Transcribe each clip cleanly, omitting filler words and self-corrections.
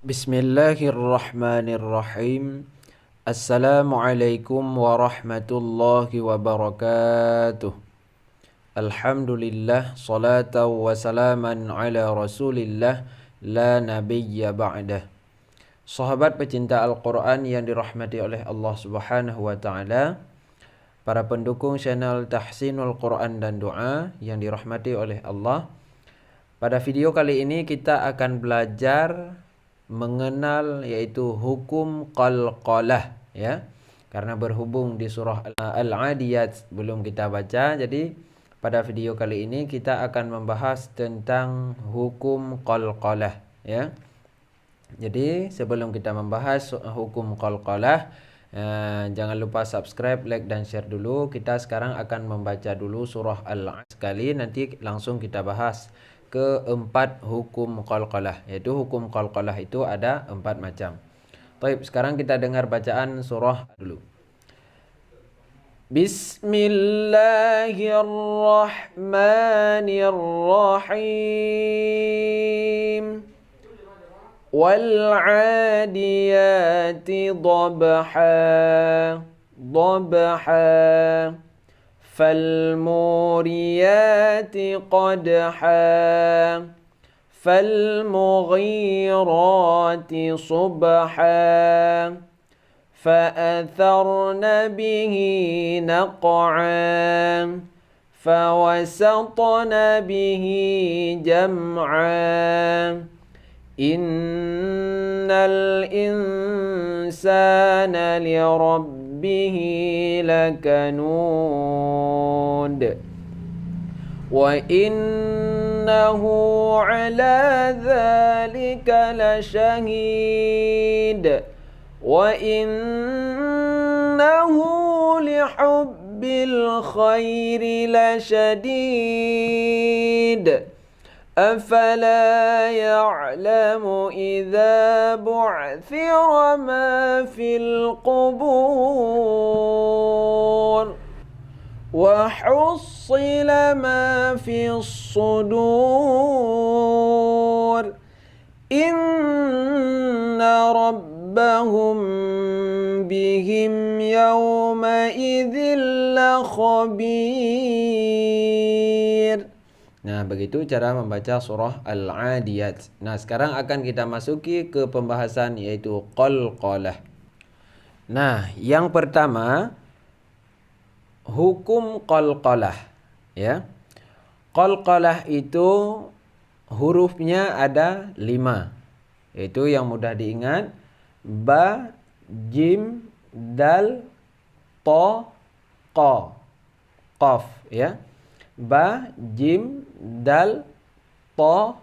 Bismillahirrahmanirrahim. Assalamualaikum warahmatullahi wabarakatuh. Alhamdulillah, salatan wa salaman ala rasulillah, la nabiyya ba'dah. Sahabat pecinta Al-Quran yang dirahmati oleh Allah subhanahu wa ta'ala, para pendukung channel Tahsinul Quran dan Doa yang dirahmati oleh Allah. Pada video kali ini kita akan belajar mengenal yaitu hukum qalqalah, ya. Karena berhubung di surah Al-Adiyat belum kita baca, jadi pada video kali ini kita akan membahas tentang hukum qalqalah, ya. Jadi sebelum kita membahas hukum qalqalah, jangan lupa subscribe, like dan share dulu. Kita sekarang akan membaca dulu surah Al-Adiyat sekali, nanti langsung kita bahas keempat hukum qalqalah, yaitu hukum qalqalah itu ada 4 macam. Baik, sekarang kita dengar bacaan surah dulu. Bismillahirrahmanirrahim. Wal 'adiyati dhabha dhabha فالموريات قدحا فالمغيرات صبحا فأثرن به نقعا فوسطن به جمعا إن الإنسان لربه لكنود وإنه على ذلك لشهيد وإنه لحب الخير لشديد أفلا يعلم إذا بعثر ما في القبور وحصل ما في الصدور إن ربهم بهم يومئذ لخبير. Nah, begitu cara membaca surah Al-Adiyat. Nah, sekarang akan kita masuki ke pembahasan yaitu qalqalah. Nah, yang pertama hukum qalqalah, ya. Qalqalah itu hurufnya ada 5. Yaitu yang mudah diingat ba, jim, dal, ta, qa, qaf, ya. Ba, jim, dal, ta,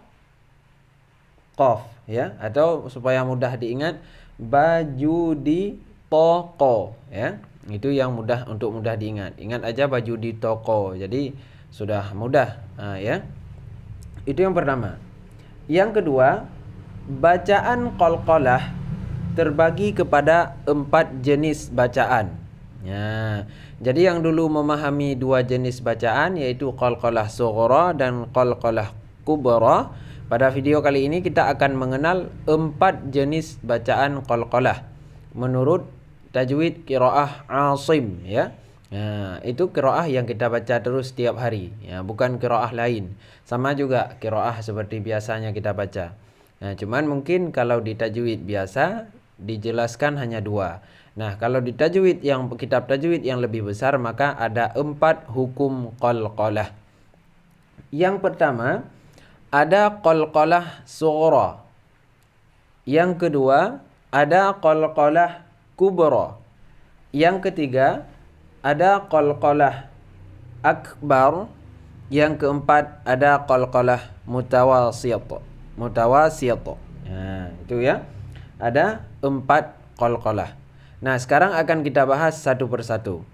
qaf, ya. Atau supaya mudah diingat baju di toko, ya. Itu yang mudah untuk mudah diingat. Ingat aja baju di toko. Jadi sudah mudah, ya. Itu yang pertama. Yang kedua, bacaan qalqalah terbagi kepada 4 jenis bacaan. Ya. Jadi yang dulu memahami 2 jenis bacaan yaitu qalqalah sughra dan qalqalah kubra. Pada video kali ini kita akan mengenal 4 jenis bacaan qalqalah menurut tajwid qiraah Asim, ya. Nah, itu qiraah yang kita baca terus setiap hari, ya, bukan qiraah lain. Sama juga qiraah seperti biasanya kita baca. Nah, cuman mungkin kalau di tajwid biasa dijelaskan hanya 2. Nah, kalau di tajwid yang kitab tajwid yang lebih besar maka ada 4 hukum qalqalah. Yang pertama ada qalqalah sughra. Yang kedua ada qalqalah kubra. Yang ketiga ada qalqalah akbar. Yang keempat ada qalqalah mutawasit. Nah, itu ya. Ada 4 qalqalah. Nah, sekarang akan kita bahas satu persatu.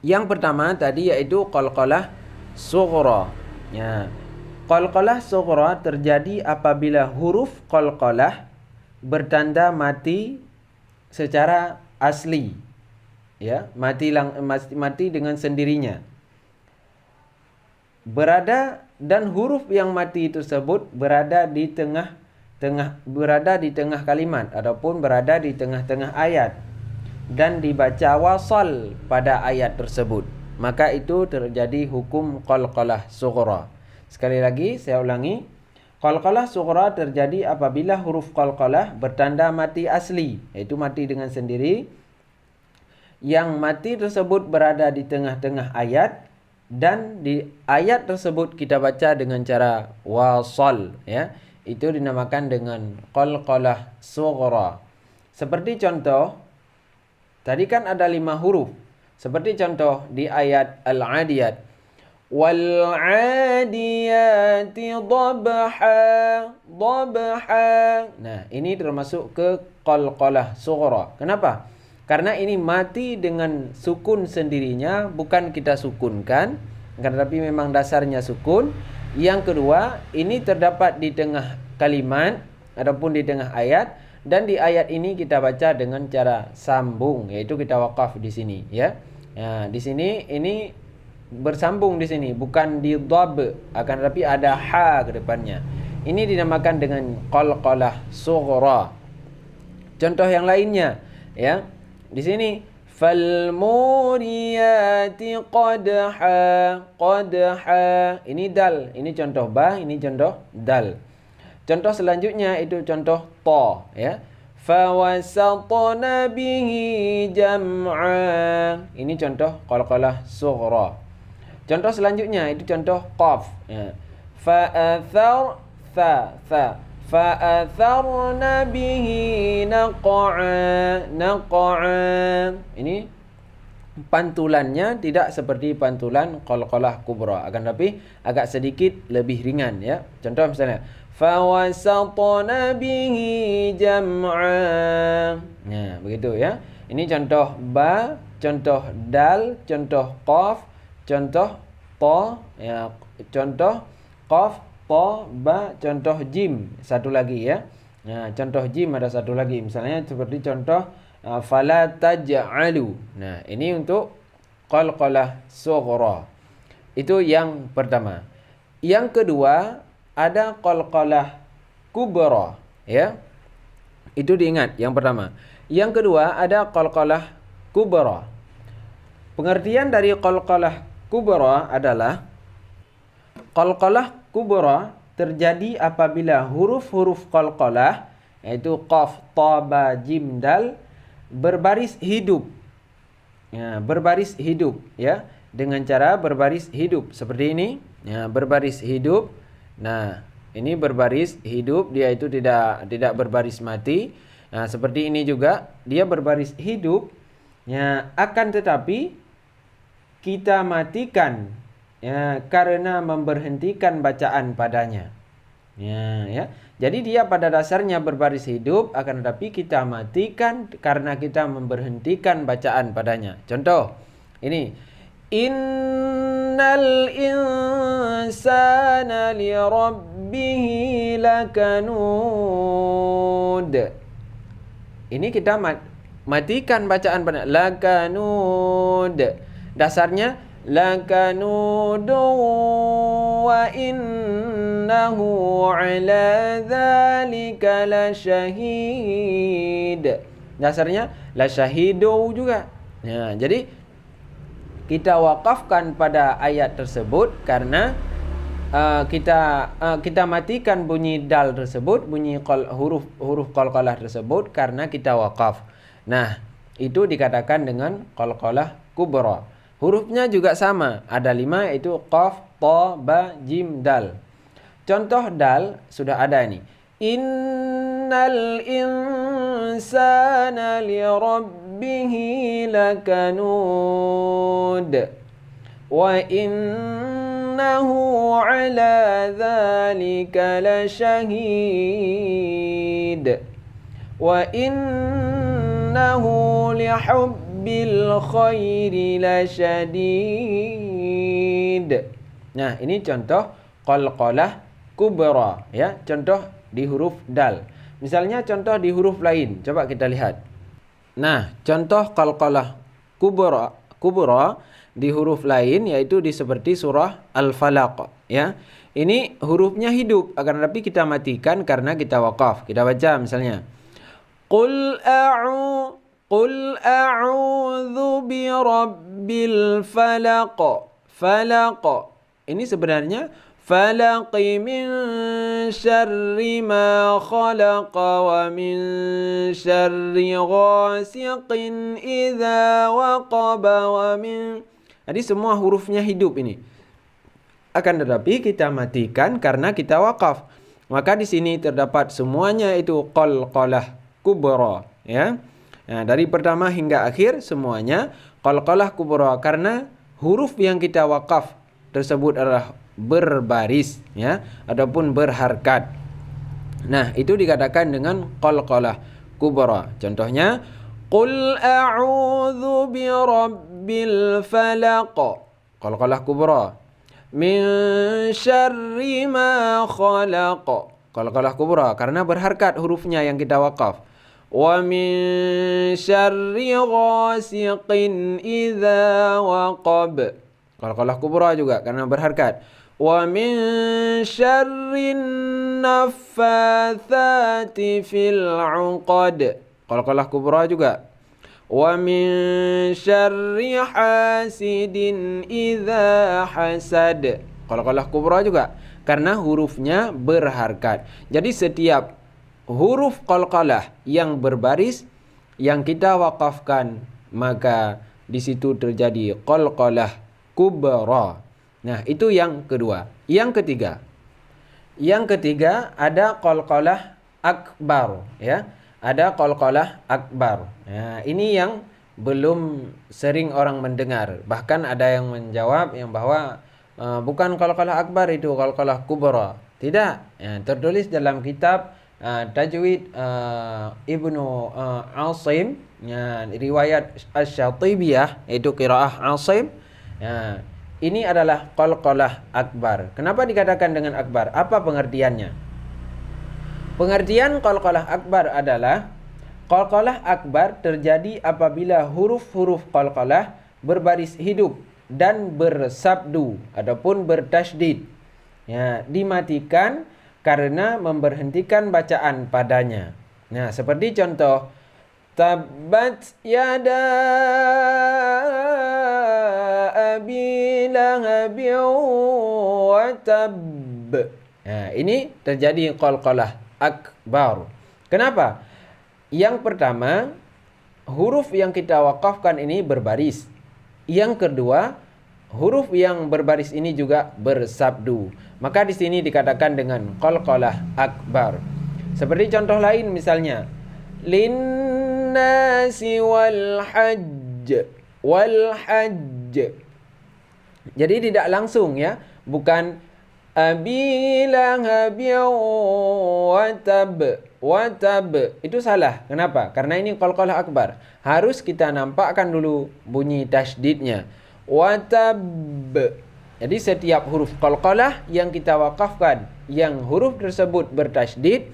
Yang pertama tadi yaitu qalqalah sughra. Ya. Qalqalah sughra terjadi apabila huruf qalqalah bertanda mati secara asli, ya, mati dengan sendirinya. Berada dan huruf yang mati tersebut berada di tengah berada di tengah kalimat ataupun berada di tengah-tengah ayat dan dibaca wasal pada ayat tersebut, maka itu terjadi hukum qalqalah sughra. Sekali lagi saya ulangi, qalqalah sughra terjadi apabila huruf qalqalah bertanda mati asli, iaitu mati dengan sendiri, yang mati tersebut berada di tengah-tengah ayat dan di ayat tersebut kita baca dengan cara wasal, ya. Itu dinamakan dengan qalqalah sughra. Seperti contoh, tadi kan ada 5 huruf. Seperti contoh di ayat Al-Adiyat. Wal-adiyati dhabha, dhabha. Nah, ini termasuk ke qalqalah sughra. Kenapa? Karena ini mati dengan sukun sendirinya, bukan kita sukunkan, tetapi memang dasarnya sukun. Yang kedua, ini terdapat di tengah kalimat ataupun di tengah ayat, dan di ayat ini kita baca dengan cara sambung, yaitu kita waqaf di sini, ya. Nah, di sini ini bersambung di sini, bukan di dhab, akan tetapi ada ha ke depannya. Ini dinamakan dengan qalqalah sughra. Contoh yang lainnya, ya. Di sini falmuriyati qadha, qadha. Ini dal, ini contoh ba, ini contoh dal. Contoh selanjutnya itu contoh ta, ya. Fawasatna bihi jam'a. Ini contoh qalqalah sughra. Contoh selanjutnya itu contoh qaf, ya. Fa'athar fa. Fa'atharna bihi naq'a, naq'a. Ini pantulannya tidak seperti pantulan qalqalah kubra, akan tapi agak sedikit lebih ringan, ya. Contoh misalnya fawasatna bihi jam'a. Nah, begitu, ya. Ini contoh ba, contoh dal, contoh qaf, contoh ta, ya. Contoh qaf, ta, ba, contoh jim satu lagi, ya. Nah, contoh jim ada satu lagi, misalnya seperti contoh fala taj'alu. Nah, ini untuk qalqalah sughra. Itu yang pertama. Yang kedua, ada qalqalah kubra, ya. Itu diingat yang pertama. Yang kedua, ada qalqalah kubra. Pengertian dari qalqalah kubra adalah qalqalah kubra terjadi apabila huruf-huruf qalqalah, yaitu qaf, ta, ba, jim, dal, berbaris hidup. Ya, berbaris hidup, ya. Dengan cara berbaris hidup seperti ini, ya, berbaris hidup. Nah, ini berbaris hidup, dia itu tidak berbaris mati. Nah, seperti ini juga dia berbaris hidup, ya, akan tetapi kita matikan, ya, karena memberhentikan bacaan padanya. Ya. Jadi dia pada dasarnya berbaris hidup, akan tetapi kita matikan karena kita memberhentikan bacaan padanya. Contoh, ini innal insana lirabbihi lakanud. Ini kita matikan bacaan pada lakanud. Dasarnya lakanudu wa innahu ala dzalika lasyahid. Dasarnya lasyahidu juga. Ya, jadi kita wakafkan pada ayat tersebut karena kita matikan bunyi dal tersebut, bunyi huruf qalqalah tersebut karena kita wakaf. Nah, itu dikatakan dengan qalqalah kubra. Hurufnya juga sama, ada 5, yaitu qaf, ta, ba, jim, dal. Contoh dal sudah ada ini. Innal insana lirabbihi lakanud wa innahu ala dzalika lasyahid wa innahu bil khairi lasyadid. Nah, ini contoh qalqalah kubra, ya, contoh di huruf dal. Misalnya contoh di huruf lain, coba kita lihat. Nah, contoh qalqalah kubra di huruf lain yaitu di seperti surah Al-Falaq, ya. Ini hurufnya hidup, akan tetapi kita matikan karena kita wakaf. Kita baca misalnya. Qul a'udzu birabbil falaq. Falaq. Ini sebenarnya falaqi min syarri ma khalaq wa min syarri ghasiqin idza waqaba wa min. Jadi semua hurufnya hidup ini. Akan tetapi kita matikan karena kita wakaf. Maka di sini terdapat semuanya itu qalqalah kubra, ya. Nah, dari pertama hingga akhir semuanya qalqalah kubra karena huruf yang kita wakaf tersebut adalah berbaris, ya, ataupun berharkat. Nah, itu dikatakan dengan qalqalah kubra. Contohnya qul a'udzu birabbil falaq. Qalqalah kubra. Min syarri ma khalaq. Qalqalah kubra karena berharkat hurufnya yang kita wakaf. Wa min syarri ghasiqin idza waqab. Qalqalah kubra juga karena berharkat. Wa min syarrin naffatsati fil 'uqad. Qalqalah kubra juga. Wa min syarri hasidin idza hasad. Qalqalah kubra juga karena hurufnya berharkat. Jadi setiap huruf qalqalah yang berbaris yang kita wakafkan, maka di situ terjadi qalqalah kubra. Nah, itu yang kedua. Yang ketiga ada qalqalah akbar, ya. Ada qalqalah akbar. Nah, ini yang belum sering orang mendengar. Bahkan ada yang menjawab yang bahwa bukan qalqalah akbar, itu qalqalah kubra. Tidak. Ya, tertulis dalam kitab Tajwid Ibnu Asim, ya, riwayat Asy-Syatibiyah, itu qiraah Asim. Ya, ini adalah qalqalah akbar. Kenapa dikatakan dengan akbar? Apa pengertiannya? Pengertian qalqalah akbar adalah qalqalah akbar terjadi apabila huruf-huruf qalqalah berbaris hidup dan bersabdu ataupun bertasydid. Ya, dimatikan karena memberhentikan bacaan padanya. Nah, seperti contoh Tabbat yada abi lahabin wa tabb. Nah, ini terjadi qalqalah akbar. Kenapa? Yang pertama, huruf yang kita wakafkan ini berbaris. Yang kedua, huruf yang berbaris ini juga bersabdu. Maka di sini dikatakan dengan qalqalah akbar. Seperti contoh lain misalnya, linnasi wal hajj. Jadi tidak langsung, ya, bukan abi lahabin wa tab. Itu salah. Kenapa? Karena ini qalqalah akbar. Harus kita nampakkan dulu bunyi tasydidnya. Wa tab. Jadi setiap huruf qalqalah yang kita wakafkan, yang huruf tersebut bertasydid,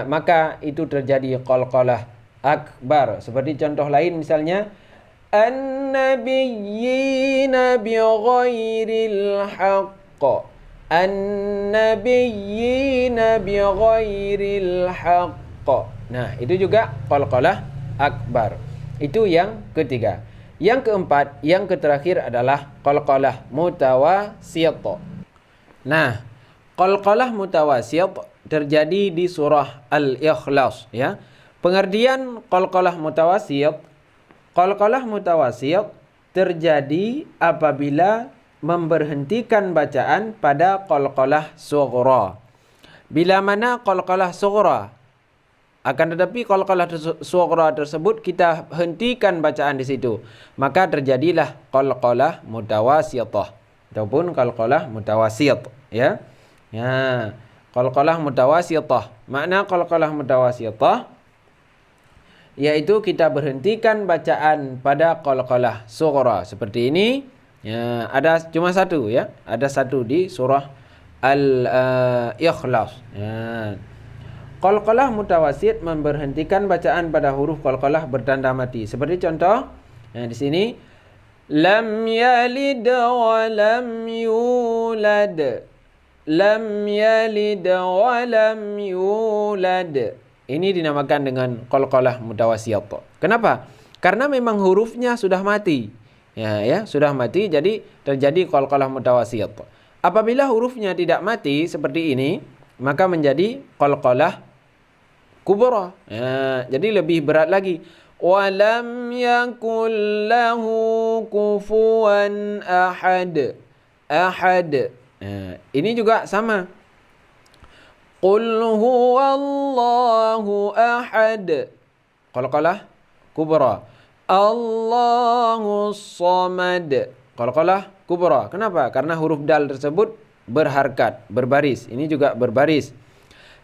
maka itu terjadi qalqalah akbar. Seperti contoh lain misalnya, an-nabiyyina bi ghairil haqq. An-nabiyyina bi ghairil haqq. Nah, itu juga qalqalah akbar. Itu yang ketiga. Yang keempat, yang terakhir adalah qalqalah mutawassit. Nah, qalqalah mutawassit terjadi di surah Al-Ikhlas, ya. Pengertian qalqalah mutawassit terjadi apabila memberhentikan bacaan pada qalqalah sughra. Bila mana qalqalah sughra, akan tetapi qalqalah sughra tersebut kita hentikan bacaan di situ, maka terjadilah qalqalah mutawassithah ataupun qalqalah mutawassit, ya. Ya, qalqalah mutawassithah. Makna qalqalah mutawassithah yaitu kita berhentikan bacaan pada qalqalah sughra seperti ini. Ya, ada cuma satu, ya. Ada satu di surah Al-Ikhlas. Ya. Qalqalah mutawassit memberhentikan bacaan pada huruf qalqalah bertanda mati. Seperti contoh, di sini lam yalid wa lam yulad. lam yalid wa lam yulad. Ini dinamakan dengan qalqalah mutawasiyat. Kenapa? Karena memang hurufnya sudah mati. Ya, sudah mati, jadi terjadi qalqalah mutawasiyat. Apabila hurufnya tidak mati seperti ini, maka menjadi qalqalah kubra. Ya, jadi lebih berat lagi. Walam yakul lahu kufuwan ahad. Ahad. Ya, ini juga sama. Qul huwallahu ahad. Qalqalah kubra. Allahus samad. Qalqalah kubra. Kenapa? Karena huruf dal tersebut berharkat, berbaris. Ini juga berbaris.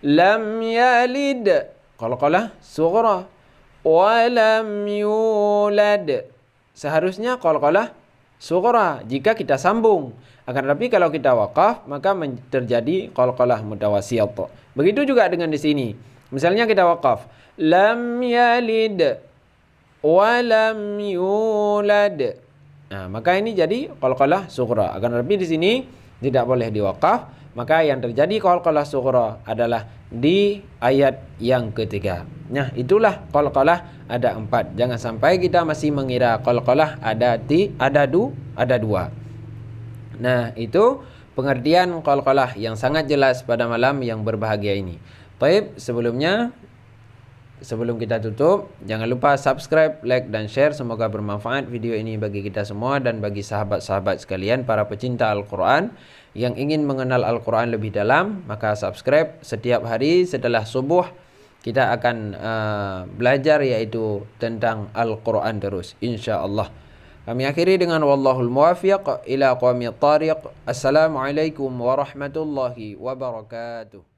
Lam yalid. Qalqalah sughra. Wa lam yulad. Seharusnya qalqalah sughra jika kita sambung. Akan tetapi kalau kita waqaf, maka terjadi qalqalah mutawasiyat. Begitu juga dengan di sini. Misalnya kita waqaf, lam yalid walam yulad. Nah, maka ini jadi qalqalah sughra. Akan tetapi di sini tidak boleh diwaqaf, maka yang terjadi qalqalah sughra adalah di ayat yang ketiga. Nah, itulah qalqalah ada 4. Jangan sampai kita masih mengira qalqalah ada 2. Nah, itu pengertian qalqalah yang sangat jelas pada malam yang berbahagia ini. Baik, sebelum kita tutup, jangan lupa subscribe, like, dan share. Semoga bermanfaat video ini bagi kita semua dan bagi sahabat-sahabat sekalian, para pecinta Al-Quran yang ingin mengenal Al-Quran lebih dalam. Maka subscribe. Setiap hari setelah subuh kita akan belajar yaitu tentang Al-Quran terus, insyaAllah. Kami akhiri dengan wallahul muwafiq ila aqwamit thariq. Assalamualaikum warahmatullahi wabarakatuh.